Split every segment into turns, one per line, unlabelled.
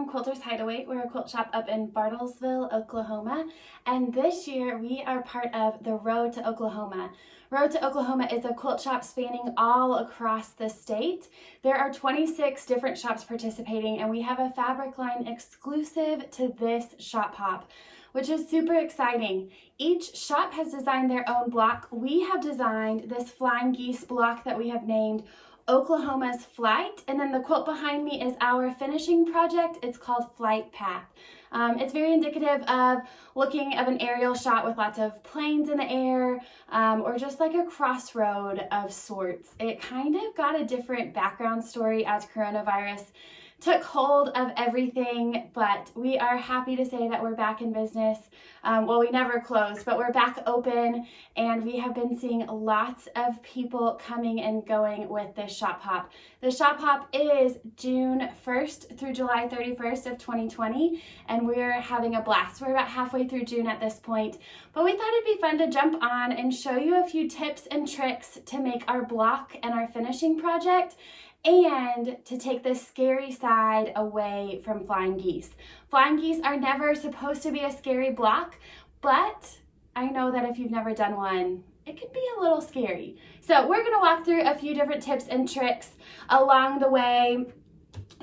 from Quilter's Hideaway. We're a quilt shop up in Bartlesville, Oklahoma, and this year we are part of the Road to Oklahoma. Road to Oklahoma is a quilt shop spanning all across the state. There are 26 different shops participating, and we have a fabric line exclusive to this shop hop, which is super exciting. Each shop has designed their own block. We have designed this Flying Geese block that we have named Oklahoma's Flight, and then the quilt behind me is our finishing project. It's called Flight Path. It's very indicative of looking of an aerial shot with lots of planes in the air, or just like a crossroad of sorts. It kind of got a different background story as coronavirus took hold of everything, but we are happy to say that we're back in business. Well, we never closed, but we're back open, and we have been seeing lots of people coming and going with this shop hop. The shop hop is June 1st through July 31st of 2020, and we're having a blast. We're about halfway through June at this point, but we thought it'd be fun to jump on and show you a few tips and tricks to make our block and our finishing project, and to take the scary side away from Flying Geese. Flying Geese are never supposed to be a scary block, but I know that if you've never done one, it can be a little scary. So we're gonna walk through a few different tips and tricks along the way.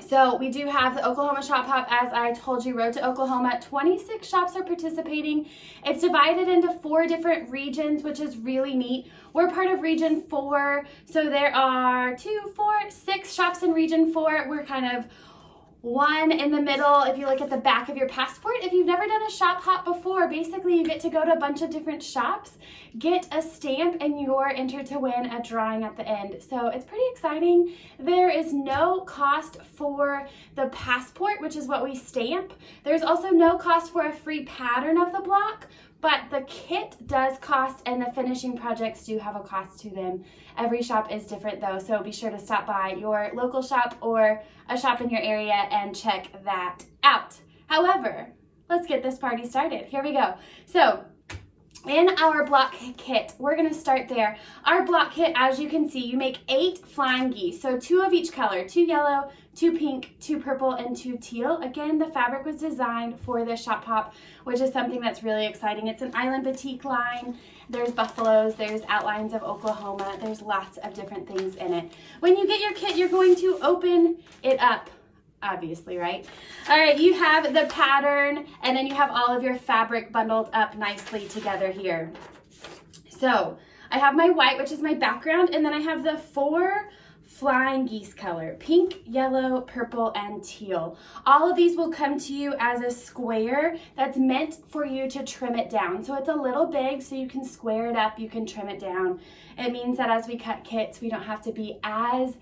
So we do have the Oklahoma Shop Hop, as I told you, Road to Oklahoma. 26 shops are participating. It's divided into 4 different regions, which is really neat. We're part of Region 4, so there are 6 shops in Region 4. We're kind of one in the middle. If you look at the back of your passport, if you've never done a shop hop before, basically you get to go to a bunch of different shops, get a stamp, and you're entered to win a drawing at the end. So it's pretty exciting. There is no cost for the passport, which is what we stamp. There's also no cost for a free pattern of the block, but the kit does cost, and the finishing projects do have a cost to them. Every shop is different though, so be sure to stop by your local shop or a shop in your area and check that out. However, let's get this party started. Here we go. So in our block kit, we're gonna start there. Our block kit, as you can see, you make 8 flying geese. So 2 of each color, 2 yellow, 2 pink, 2 purple, and 2 teal. Again, the fabric was designed for the shop hop, which is something that's really exciting. It's an island batik line. There's buffaloes, there's outlines of Oklahoma. There's lots of different things in it. When you get your kit, you're going to open it up, obviously, right? All right, you have the pattern, and then you have all of your fabric bundled up nicely together here. So I have my white, which is my background, and then I have the 4 Flying Geese color: pink, yellow, purple, and teal. All of these will come to you as a square that's meant for you to trim it down. So it's a little big, so you can square it up, you can trim it down. It means that as we cut kits, we don't have to be as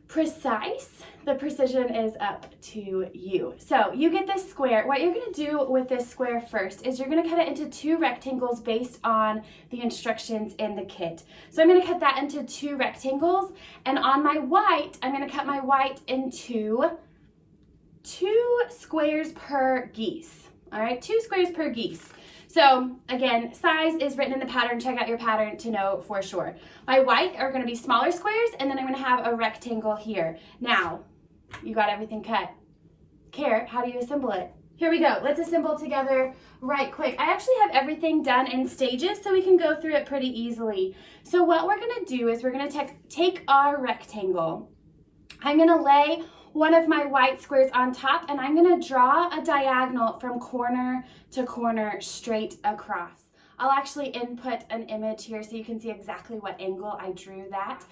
precise. The precision is up to you. So you get this square. What you're going to do with this square first is you're going to cut it into 2 rectangles based on the instructions in the kit. So I'm going to cut that into 2 rectangles, and on my white, I'm going to cut my white into 2 squares per geese. All right, 2 squares per geese. So again, size is written in the pattern. Check out your pattern to know for sure. My white are going to be smaller squares, and then I'm going to have a rectangle here. Now, you got everything cut. Carrot, how do you assemble it? Here we go. Let's assemble together right quick. I actually have everything done in stages, so we can go through it pretty easily. So what we're going to do is we're going to take our rectangle. I'm going to lay one of my white squares on top, and I'm going to draw a diagonal from corner to corner straight across. I'll actually input an image here so you can see exactly what angle I drew that.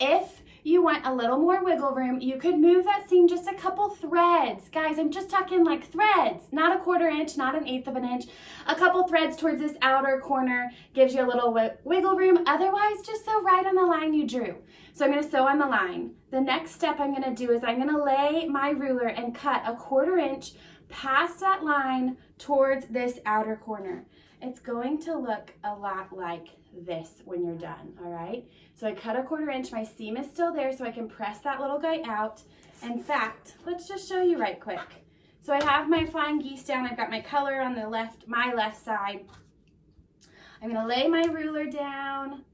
If you want a little more wiggle room, you could move that seam just a couple threads. Guys, I'm just talking like threads, not a 1/4 inch, not an 1/8 of an inch. A couple threads towards this outer corner gives you a little wiggle room. Otherwise, just sew right on the line you drew. So I'm going to sew on the line. The next step I'm going to do is I'm going to lay my ruler and cut a 1/4 inch past that line towards this outer corner. It's going to look a lot like this when you're done, all right? So I cut a 1/4 inch, my seam is still there, so I can press that little guy out. In fact, let's just show you right quick. So I have my Flying Geese down, I've got my color on the left, my left side. I'm gonna lay my ruler down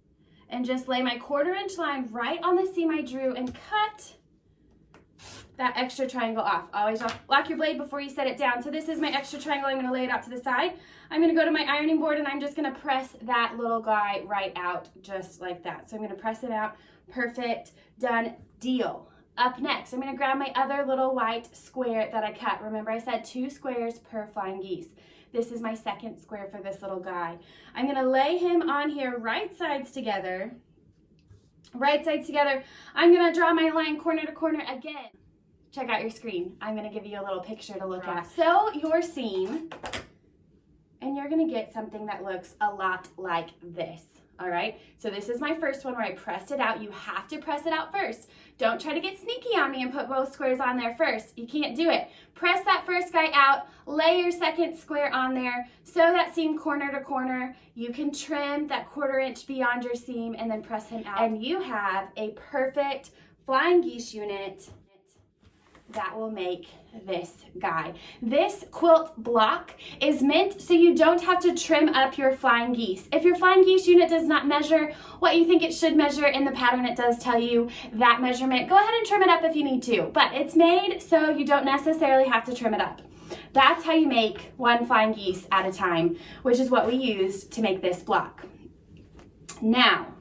and just lay my 1/4 inch line right on the seam I drew and cut that extra triangle off. Always lock your blade before you set it down. So this is my extra triangle. I'm going to lay it out to the side. I'm going to go to my ironing board and I'm just going to press that little guy right out just like that. So I'm going to press it out. Perfect. Done. Deal. Up next, I'm going to grab my other little white square that I cut. Remember I said 2 squares per flying geese. This is my second square for this little guy. I'm going to lay him on here right sides together. Right sides together. I'm going to draw my line corner to corner again. Check out your screen. I'm going to give you a little picture to look at. Sew your seam, and you're going to get something that looks a lot like this. All right, so this is my first one where I pressed it out. You have to press it out first. Don't try to get sneaky on me and put both squares on there first. You can't do it. Press that first guy out, lay your second square on there, sew that seam corner to corner. You can trim that 1/4 inch beyond your seam and then press him out. And you have a perfect flying geese unit that will make this guy. This quilt block is meant so you don't have to trim up your flying geese. If your flying geese unit does not measure what you think it should measure in the pattern, it does tell you that measurement. Go ahead and trim it up if you need to, but it's made so you don't necessarily have to trim it up. That's how you make 1 flying geese at a time, which is what we used to make this block. Now,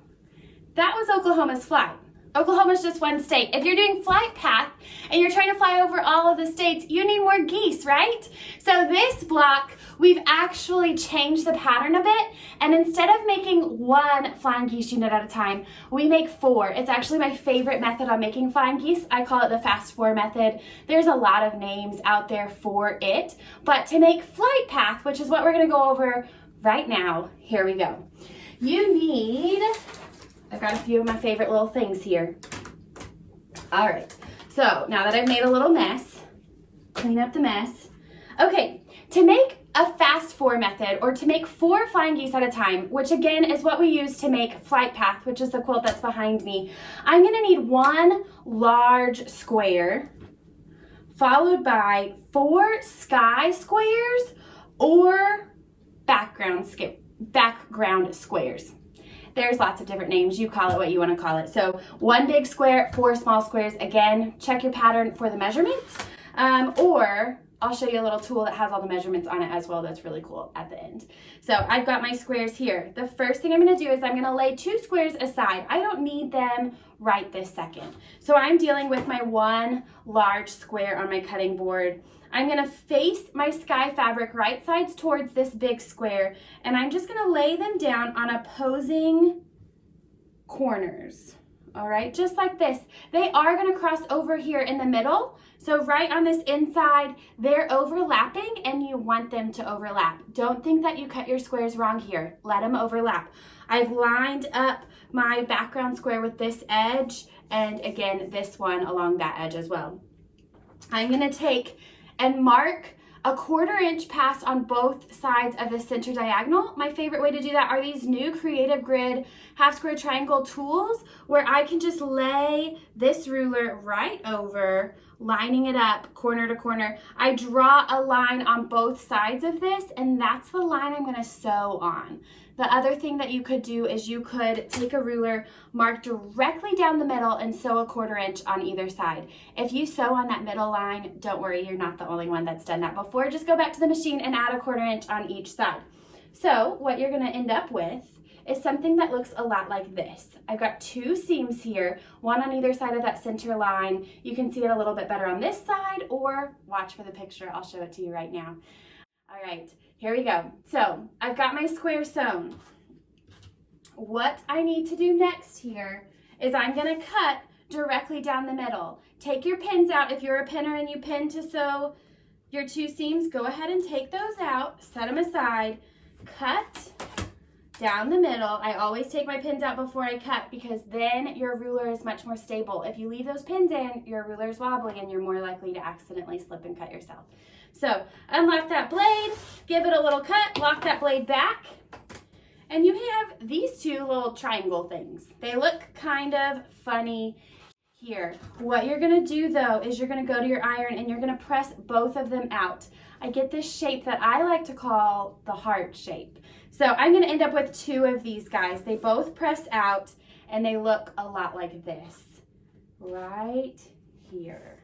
that was Oklahoma's flight. Oklahoma's just 1 state. If you're doing flight path and you're trying to fly over all of the states, you need more geese, right? So this block, we've actually changed the pattern a bit, and instead of making 1 flying geese unit at a time, we make 4. It's actually my favorite method on making flying geese. I call it the fast 4 method. There's a lot of names out there for it, but to make flight path, which is what we're gonna go over right now, here we go. You need, I've got a few of my favorite little things here. All right, so now that I've made a little mess, clean up the mess. Okay, to make a fast 4 method, or to make 4 flying geese at a time, which again is what we use to make flight path, which is the quilt that's behind me, I'm gonna need 1 large square, followed by 4 sky squares or background squares. There's lots of different names. You call it what you want to call it. So 1 big square, 4 small squares. Again, check your pattern for the measurements. Or I'll show you a little tool that has all the measurements on it as well. That's really cool at the end. So I've got my squares here. The first thing I'm going to do is I'm going to lay 2 squares aside. I don't need them right this second. So I'm dealing with my 1 large square on my cutting board. I'm going to face my sky fabric right sides towards this big square, and I'm just going to lay them down on opposing corners. All right, just like this. They are going to cross over here in the middle. So right on this inside, they're overlapping, and you want them to overlap. Don't think that you cut your squares wrong here. Let them overlap. I've lined up my background square with this edge, and again, this one along that edge as well. I'm going to take and mark a 1/4 inch pass on both sides of the center diagonal. My favorite way to do that are these new Creative Grid half square triangle tools, where I can just lay this ruler right over, lining it up corner to corner. I draw a line on both sides of this, and that's the line I'm going to sew on. The other thing that you could do is you could take a ruler, mark directly down the middle, and sew a 1/4 inch on either side. If you sew on that middle line, don't worry, you're not the only one that's done that before. Just go back to the machine and add a 1/4 inch on each side. So what you're going to end up with is something that looks a lot like this. I've got 2 seams here, 1 on either side of that center line. You can see it a little bit better on this side, or watch for the picture. I'll show it to you right now. All right, here we go. So I've got my square sewn. What I need to do next here is I'm going to cut directly down the middle. Take your pins out. If you're a pinner and you pin to sew your 2 seams, go ahead and take those out, set them aside, cut down the middle. I always take my pins out before I cut, because then your ruler is much more stable. If you leave those pins in, your ruler is wobbly and you're more likely to accidentally slip and cut yourself. So unlock that blade, give it a little cut, lock that blade back, and you have these 2 little triangle things. They look kind of funny here. What you're going to do though is you're going to go to your iron and you're going to press both of them out. I get this shape that I like to call the heart shape. So I'm going to end up with 2 of these guys. They both press out and they look a lot like this right here.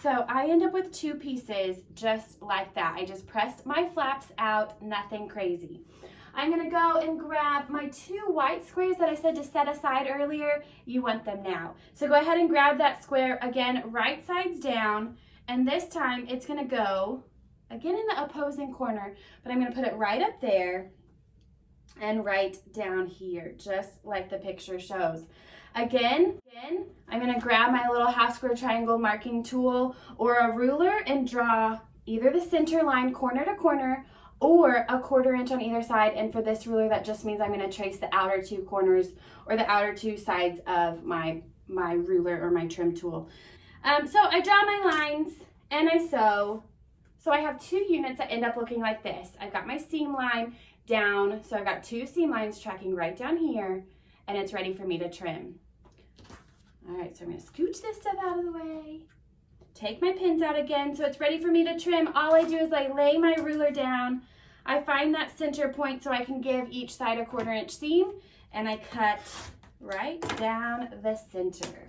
So I end up with 2 pieces just like that. I just pressed my flaps out, nothing crazy. I'm gonna go and grab my 2 white squares that I said to set aside earlier. You want them now. So go ahead and grab that square, again, right sides down, and this time it's gonna go, again in the opposing corner, but I'm gonna put it right up there and right down here, just like the picture shows. Again, I'm gonna grab my little half square triangle marking tool or a ruler and draw either the center line corner to corner or a 1/4 inch on either side. And for this ruler, that just means I'm gonna trace the outer 2 corners or the outer 2 sides of my ruler or my trim tool. So I draw my lines and I sew. So I have 2 units that end up looking like this. I've got my seam line down, so I've got 2 seam lines tracking right down here, and it's ready for me to trim. All right, so I'm gonna scooch this stuff out of the way, take my pins out again, so it's ready for me to trim. All I do is I lay my ruler down, I find that center point so I can give each side a 1/4 inch seam, and I cut right down the center.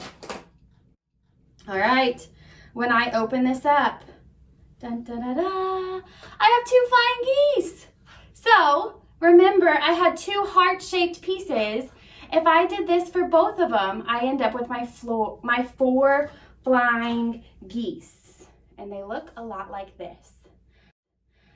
All right, when I open this up, dun, dun, dun, dun, I have 2 flying geese. So remember, I had 2 heart-shaped pieces. If I did this for both of them, I end up with my 4 flying geese. And they look a lot like this.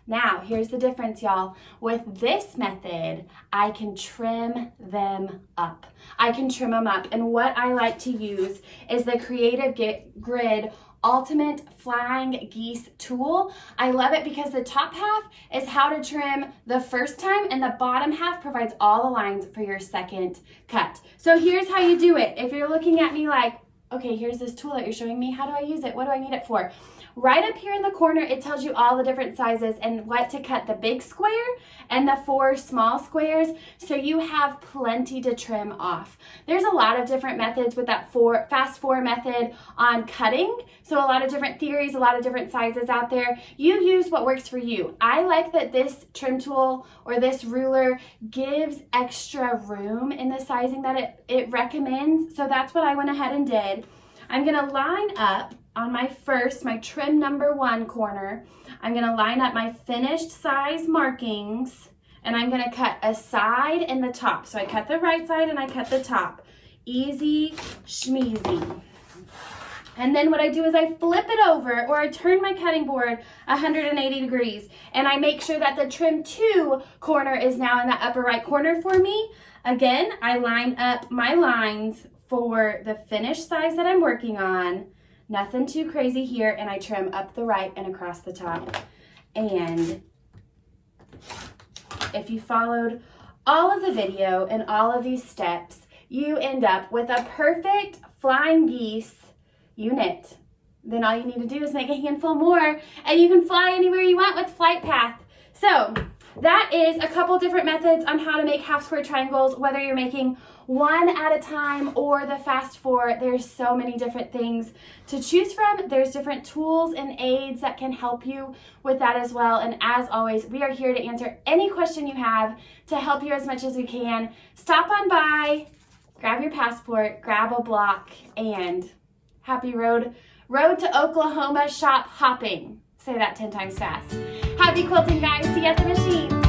Now, here's the difference, y'all. With this method, I can trim them up. I can trim them up. And what I like to use is the Creative Grid Ultimate Flying Geese tool. I love it because the top half is how to trim the first time, and the bottom half provides all the lines for your second cut. So here's how you do it. If you're looking at me like, okay, here's this tool that you're showing me, how do I use it? What do I need it for? Right up here in the corner, it tells you all the different sizes and what to cut the big square and the 4 small squares, so you have plenty to trim off. There's a lot of different methods with that fast 4 method on cutting, so a lot of different theories, a lot of different sizes out there. You use what works for you. I like that this trim tool or this ruler gives extra room in the sizing that it recommends, so that's what I went ahead and did. I'm gonna line up on my trim number 1 corner. I'm gonna line up my finished size markings, and I'm gonna cut a side and the top. So I cut the right side and I cut the top. Easy schmeezy. And then what I do is I flip it over, or I turn my cutting board 180 degrees, and I make sure that the trim 2 corner is now in the upper right corner for me. Again, I line up my lines for the finished size that I'm working on. Nothing too crazy here, and I trim up the right and across the top. And if you followed all of the video and all of these steps, you end up with a perfect flying geese unit. Then all you need to do is make a handful more, and you can fly anywhere you want with Flight Path. So that is a couple different methods on how to make half square triangles, whether you're making 1 at a time or the fast 4. There's so many different things to choose from. There's different tools and aids that can help you with that as well. And as always, we are here to answer any question you have to help you as much as we can. Stop on by, grab your passport, grab a block, and happy road to Oklahoma shop hopping. Say that 10 times fast. Happy quilting, guys. See you at the machine.